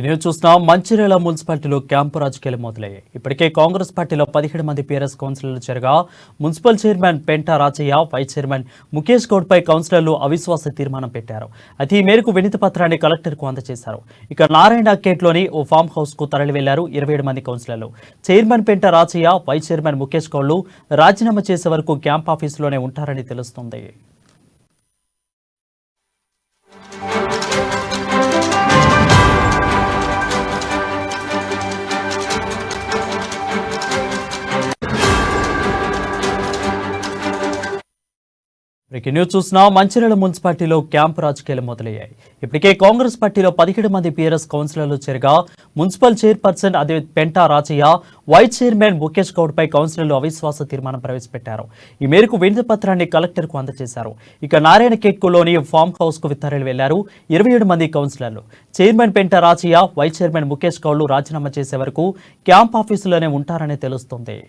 News చూస్తున్నాం. మంచిర్యాల మున్సిపాలిటీలో camp రాజకీయాలు మొదలయ్యాయి. ఇప్పటికే కాంగ్రెస్ పార్టీలో 17 మంది పీఆర్ఎస్ కౌన్సిలర్లు చేరగా municipal chairman Penta Rajaiah, vice chairman Mukesh Goud పై కౌన్సిలర్లు అవిశ్వాస తీర్మానం పెట్టారు. అయితే ఈ మేరకు వినతి పత్రాన్ని కలెక్టర్కు అందజేశారు. ఇక నారాయణ గేట్లోని ఓ ఫామ్ హౌస్ కు తరలి వెళ్లారు 27 మంది కౌన్సిలర్లు. Chairman Penta Rajaiah, vice chairman Mukesh గౌడ్లు రాజీనామా చేసే వరకు క్యాంప్ ఆఫీసులోనే ఉంటారని తెలుస్తోంది. న్యూస్ చూస్తున్నాం. మంచిర్యాల మున్సిపాలిటీలో క్యాంపు రాజకీయాలు మొదలయ్యాయి. ఇప్పటికే కాంగ్రెస్ పార్టీలో 17 మంది పీఆర్ఎస్ కౌన్సిలర్లు చేరగా మున్సిపల్ చైర్పర్సన్ అదే పెంటా రాజయ్య, వైస్ చైర్మన్ ముఖేష్ గౌడ్ పై కౌన్సిలర్లు అవిశ్వాస తీర్మానం ప్రవేశపెట్టారు. ఈ మేరకు వినతి పత్రాన్ని కలెక్టర్కు అందజేశారు. ఇక నారాయణ కేట్లోని ఫామ్ హౌస్ కు తరలి వెళ్లారు 27 మంది కౌన్సిలర్లు. Chairman Penta Rajaiah, vice chairman Mukesh గౌడ్లు రాజీనామా చేసే వరకు క్యాంప్ ఆఫీసులోనే ఉంటారని తెలుస్తోంది.